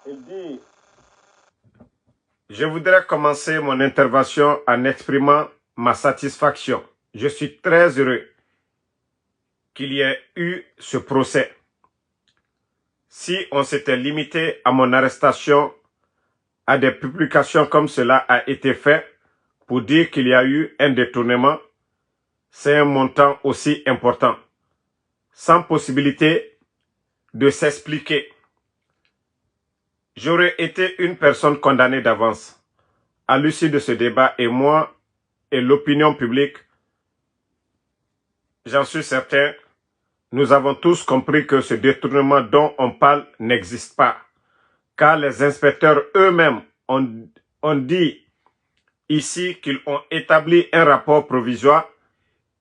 Il dit, je voudrais commencer mon intervention en exprimant ma satisfaction. Je suis très heureux qu'il y ait eu ce procès. Si on s'était limité à mon arrestation, à des publications comme cela a été fait pour dire qu'il y a eu un détournement, c'est un montant aussi important, sans possibilité de s'expliquer. J'aurais été une personne condamnée d'avance. À l'issue de ce débat, et moi et l'opinion publique, j'en suis certain, nous avons tous compris que ce détournement dont on parle n'existe pas. Car les inspecteurs eux-mêmes ont dit ici qu'ils ont établi un rapport provisoire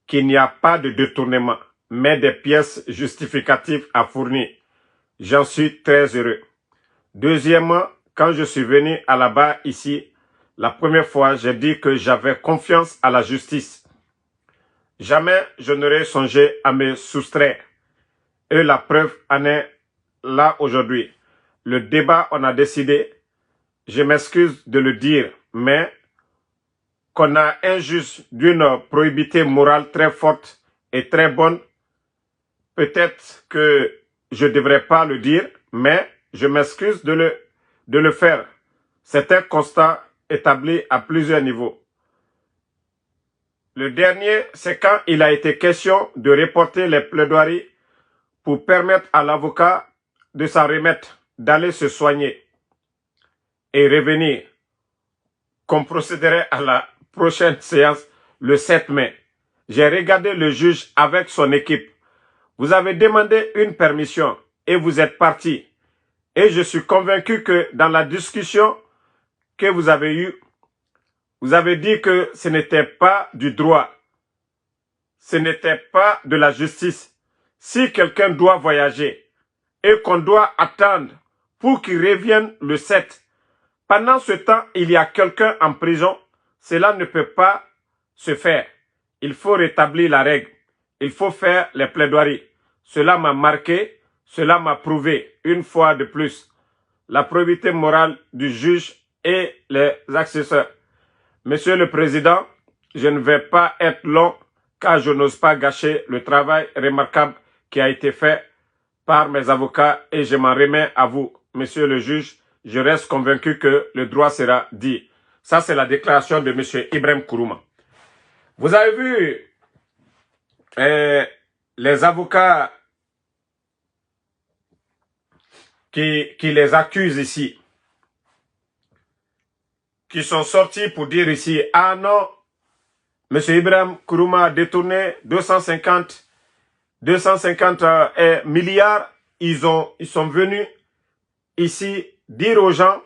qu'il n'y a pas de détournement, mais des pièces justificatives à fournir. J'en suis très heureux. Deuxièmement, quand je suis venu à la barre ici, la première fois, j'ai dit que j'avais confiance à la justice. Jamais je n'aurais songé à me soustraire. Et la preuve en est là aujourd'hui. Le débat, on a décidé, je m'excuse de le dire, mais qu'on a un juge d'une probité morale très forte et très bonne, peut-être que je ne devrais pas le dire, mais je m'excuse de le faire. C'est un constat établi à plusieurs niveaux. Le dernier, c'est quand il a été question de reporter les plaidoiries pour permettre à l'avocat de s'en remettre, d'aller se soigner et revenir, qu'on procéderait à la prochaine séance le 7 mai. J'ai regardé le juge avec son équipe. Vous avez demandé une permission et vous êtes parti. Et je suis convaincu que dans la discussion que vous avez eue, vous avez dit que ce n'était pas du droit. Ce n'était pas de la justice. Si quelqu'un doit voyager et qu'on doit attendre pour qu'il revienne le 7, pendant ce temps, il y a quelqu'un en prison, cela ne peut pas se faire. Il faut rétablir la règle. Il faut faire les plaidoiries. Cela m'a marqué, cela m'a prouvé, une fois de plus, la probité morale du juge et les accesseurs. Monsieur le Président, je ne vais pas être long car je n'ose pas gâcher le travail remarquable qui a été fait par mes avocats et je m'en remets à vous, Monsieur le juge. Je reste convaincu que le droit sera dit. Ça, c'est la déclaration de M. Ibrahim Kourouma. Vous avez vu les avocats qui les accusent ici, qui sont sortis pour dire ici, ah non, M. Ibrahim Kourouma a détourné 250 milliards. Ils sont venus ici dire aux gens,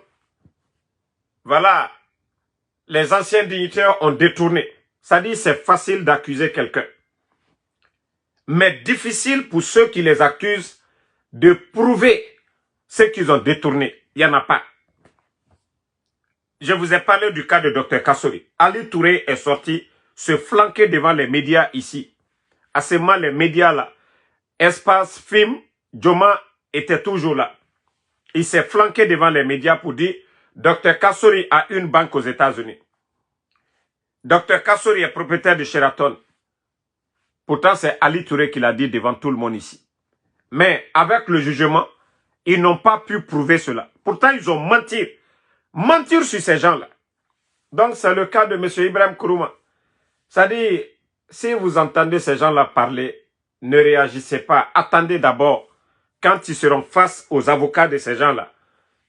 voilà, les anciens dignitaires ont détourné. Ça dit, c'est facile d'accuser quelqu'un. Mais difficile pour ceux qui les accusent de prouver ce qu'ils ont détourné. Il n'y en a pas. Je vous ai parlé du cas de Dr Kassori. Ali Touré est sorti se flanquer devant les médias ici. À ce moment, les médias là, Espace, Film, Joma était toujours là. Il s'est flanqué devant les médias pour dire Dr Kassori a une banque aux États-Unis. Dr Kassori est propriétaire de Sheraton. Pourtant, c'est Ali Touré qui l'a dit devant tout le monde ici. Mais avec le jugement, ils n'ont pas pu prouver cela. Pourtant, ils ont menti. Mentir sur ces gens-là. Donc, c'est le cas de M. Ibrahim Kourouma. C'est-à-dire, si vous entendez ces gens-là parler, ne réagissez pas. Attendez d'abord. Quand ils seront face aux avocats de ces gens-là,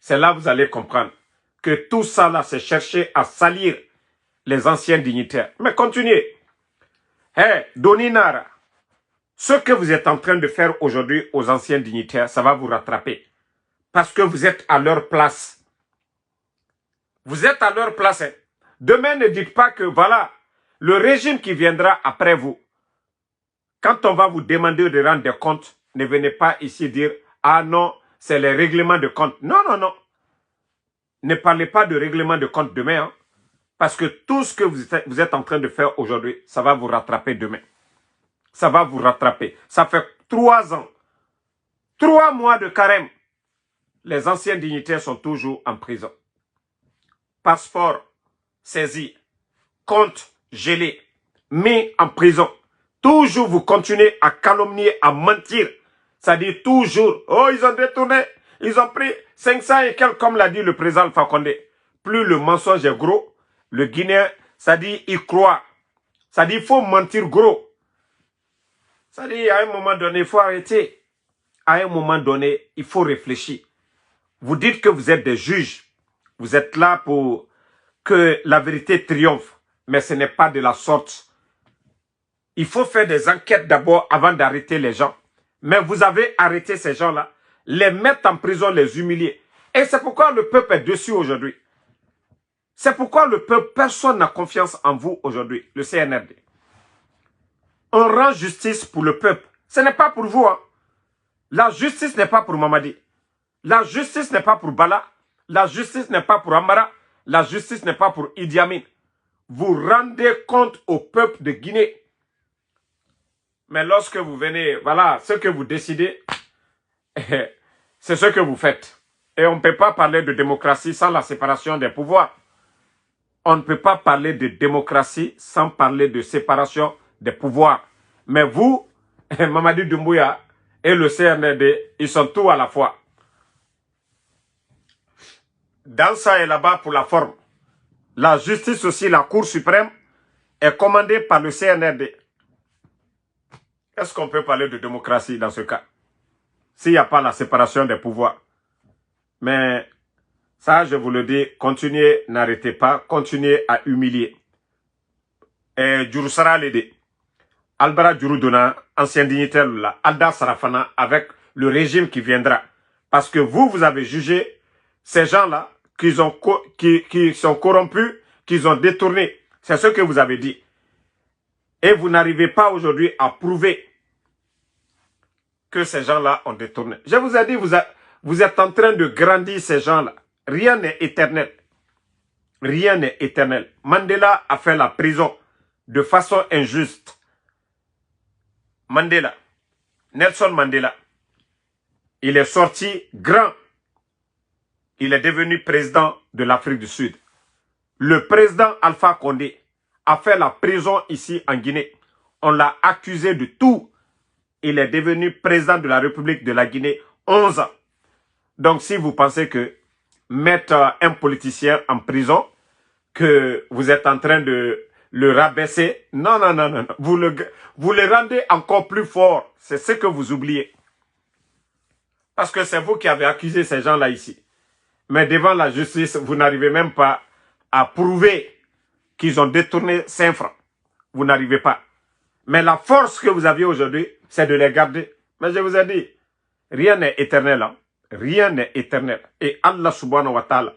c'est là que vous allez comprendre que tout ça, là, c'est chercher à salir les anciens dignitaires. Mais continuez. Hey, Doni Nara, ce que vous êtes en train de faire aujourd'hui aux anciens dignitaires, ça va vous rattraper. Parce que vous êtes à leur place. Vous êtes à leur place. Hein. Demain, ne dites pas que, voilà, le régime qui viendra après vous, quand on va vous demander de rendre des comptes, ne venez pas ici dire, ah non, c'est les règlements de compte. Non, non, non. Ne parlez pas de règlement de compte demain. Hein, parce que tout ce que vous êtes en train de faire aujourd'hui, ça va vous rattraper demain. Ça va vous rattraper. Ça fait 3 ans. 3 mois de carême. les anciens dignitaires sont toujours en prison. Passeport saisi, compte gelé, mis en prison. Toujours vous continuez à calomnier, à mentir. Ça dit toujours, oh ils ont détourné, ils ont pris 500 et quelques, comme l'a dit le président Alpha Condé. Plus le mensonge est gros, le Guinéen, ça dit il croit. Ça dit il faut mentir gros. Ça dit à un moment donné, il faut arrêter. À un moment donné, il faut réfléchir. Vous dites que vous êtes des juges. Vous êtes là pour que la vérité triomphe. Mais ce n'est pas de la sorte. Il faut faire des enquêtes d'abord avant d'arrêter les gens. Mais vous avez arrêté ces gens-là, les mettre en prison, les humilier. Et c'est pourquoi le peuple est dessus aujourd'hui. C'est pourquoi le peuple, personne n'a confiance en vous aujourd'hui, le CNRD. On rend justice pour le peuple. Ce n'est pas pour vous. Hein. La justice n'est pas pour Mamadi. La justice n'est pas pour Bala. La justice n'est pas pour Amara. La justice n'est pas pour Idi Amin. Vous rendez compte au peuple de Guinée. Mais lorsque vous venez, voilà, ce que vous décidez, c'est ce que vous faites. Et on ne peut pas parler de démocratie sans la séparation des pouvoirs. On ne peut pas parler de démocratie sans parler de séparation des pouvoirs. Mais vous, Mamadi Doumbouya et le CNRD, ils sont tous à la fois. Dans ça et là-bas pour la forme. La justice aussi, la Cour suprême, est commandée par le CNRD. Est-ce qu'on peut parler de démocratie dans ce cas? S'il n'y a pas la séparation des pouvoirs. Mais ça, je vous le dis, continuez, n'arrêtez pas, continuez à humilier. Et Djurusara Lede, Albara Djurudona, ancien dignitaire, là, Alda Sarafana, avec le régime qui viendra. Parce que vous avez jugé ces gens-là qui sont corrompus, qu'ils ont détournés. C'est ce que vous avez dit. Et vous n'arrivez pas aujourd'hui à prouver que ces gens-là ont détourné. Je vous ai dit, vous êtes en train de grandir ces gens-là. Rien n'est éternel. Rien n'est éternel. Mandela a fait la prison de façon injuste. Mandela, Nelson Mandela, il est sorti grand. Il est devenu président de l'Afrique du Sud. Le président Alpha Condé a fait la prison ici en Guinée. On l'a accusé de tout. Il est devenu président de la République de la Guinée 11 ans. Donc si vous pensez que mettre un politicien en prison, que vous êtes en train de le rabaisser, non, non, non, non. Vous le rendez encore plus fort. C'est ce que vous oubliez. Parce que c'est vous qui avez accusé ces gens-là ici. Mais devant la justice, vous n'arrivez même pas à prouver qu'ils ont détourné 5 francs. Vous n'arrivez pas. Mais la force que vous aviez aujourd'hui, c'est de les garder. Mais je vous ai dit, rien n'est éternel. Hein? Rien n'est éternel. Et Allah subhanahu wa ta'ala,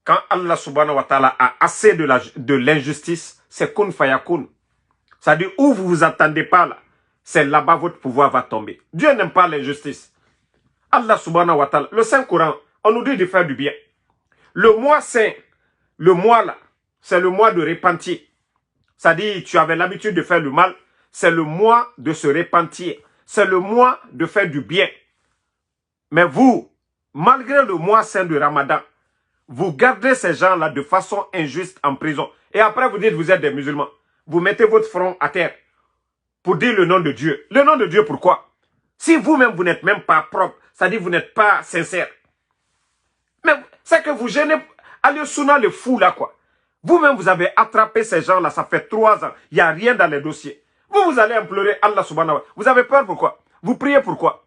quand Allah subhanahu wa ta'ala a assez de l'injustice, c'est kun fayakun. C'est-à-dire, où vous vous attendez pas là, c'est là-bas votre pouvoir va tomber. Dieu n'aime pas l'injustice. Allah subhanahu wa ta'ala, le Saint-Coran, on nous dit de faire du bien. Le mois saint, le mois là, c'est le mois de repentir. C'est-à-dire, tu avais l'habitude de faire le mal, c'est le mois de se repentir. C'est le mois de faire du bien. Mais vous, malgré le mois saint de Ramadan, vous gardez ces gens-là de façon injuste en prison. Et après, vous dites que vous êtes des musulmans. Vous mettez votre front à terre pour dire le nom de Dieu. Le nom de Dieu, pourquoi? Si vous-même, vous n'êtes même pas propre, c'est-à-dire vous n'êtes pas sincère. Mais c'est que vous gênez. Allez, Souna, le fou là, quoi. Vous-même, vous avez attrapé ces gens-là, ça fait 3 ans. Il n'y a rien dans les dossiers. Vous allez implorer Allah subhanahu wa ta'ala. Vous avez peur pourquoi? Vous priez pourquoi?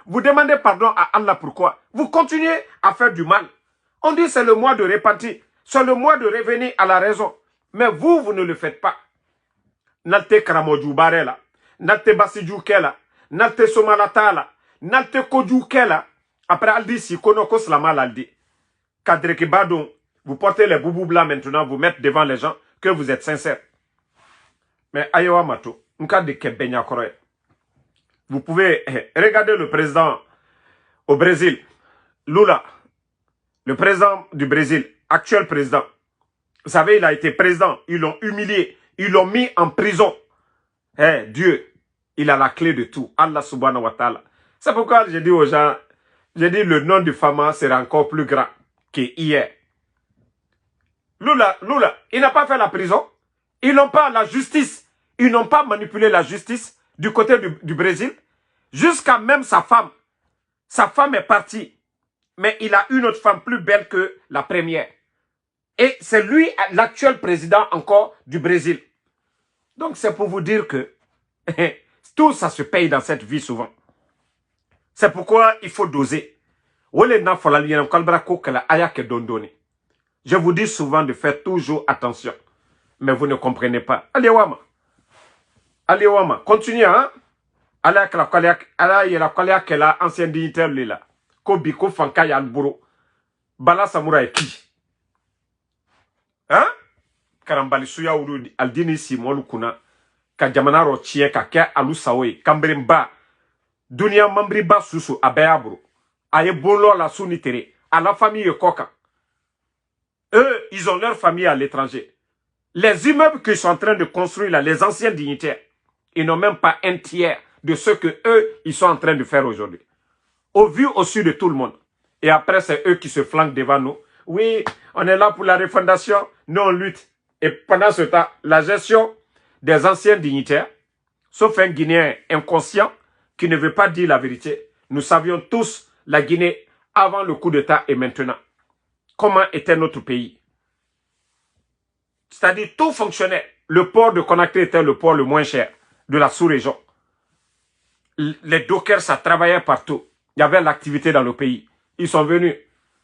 Vous demandez pardon à Allah pourquoi? Vous continuez à faire du mal. On dit c'est le mois de repentir. C'est le mois de revenir à la raison. Mais vous ne le faites pas. Nalte Karamodjou Barela, Nalte Basidjoukela, Nalte Somalatala, Nalte Kodjoukela. Après, elle dit si Konoko Slama elle dit. Kadreki Badon, vous portez les boubous blancs maintenant, vous mettez devant les gens que vous êtes sincères. Mais Ayowa Mato, vous pouvez regarder le président au Brésil, Lula, le président du Brésil, actuel président. Vous savez, il a été président, ils l'ont humilié, ils l'ont mis en prison. Dieu, il a la clé de tout. Allah subhanahu wa ta'ala. C'est pourquoi je dis aux gens, J'ai dit le nom du Fama sera encore plus grand qu'hier. Lula, il n'a pas fait la prison. Ils n'ont pas la justice. Ils n'ont pas manipulé la justice du côté du Brésil. Jusqu'à même sa femme. Sa femme est partie. Mais il a une autre femme plus belle que la première. Et c'est lui l'actuel président encore du Brésil. Donc c'est pour vous dire que tout ça se paye dans cette vie souvent. C'est pourquoi il faut doser. Je vous dis souvent de faire toujours attention. Mais vous ne comprenez pas. Allez, Wama. Allez, Wama. Continuez, hein. Allez, que la ancienne dignitaire, là. Kobi, Kofanka, Yalburo. Bala Samoura et qui? Hein? Karambali Suya Uru, Aldini Simon Kuna. Ka jamana ro chie ka ke alu sawe kambrimba dunia mambriba susu abeabro aye bolo la sunitere à la famille Koka. Eux, ils ont leur famille à l'étranger. Les immeubles qu'ils sont en train de construire là, les anciens dignitaires, ils n'ont même pas un tiers de ce que eux, ils sont en train de faire aujourd'hui. Au vu au su de tout le monde. Et après, c'est eux qui se flanquent devant nous. Oui, on est là pour la refondation. Nous, on lutte. Et pendant ce temps, la gestion des anciens dignitaires, sauf un Guinéen inconscient qui ne veut pas dire la vérité. Nous savions tous la Guinée avant le coup d'État et maintenant. Comment était notre pays? C'est-à-dire tout fonctionnait. Le port de Conakry était le port le moins cher de la sous-région. Les dockers, ça travaillait partout. Il y avait l'activité dans le pays. Ils sont venus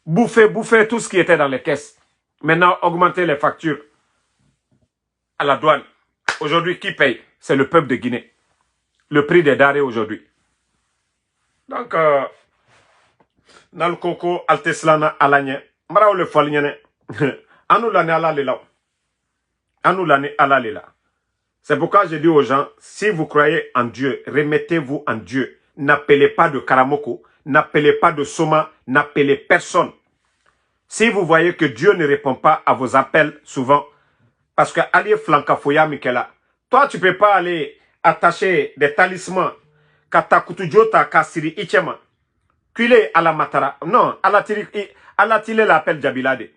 bouffer tout ce qui était dans les caisses. Maintenant, augmenter les factures à la douane. Aujourd'hui, qui paye? C'est le peuple de Guinée. Le prix des denrées aujourd'hui. Donc, dans le coco, Alteslana, Alanya, Marao le Foligne, Anou l'année à la lela. Anou l'année à la lela. C'est pourquoi je dis aux gens, si vous croyez en Dieu, remettez-vous en Dieu. N'appelez pas de Karamoko, n'appelez pas de Soma, n'appelez personne. Si vous voyez que Dieu ne répond pas à vos appels souvent, parce que Ali Flankafoya Mikela, toi tu peux pas aller attacher des talismans, Katakutujota Kasiri Ichema, Kule à la Matara, non, à la Tile l'appel Jabilade.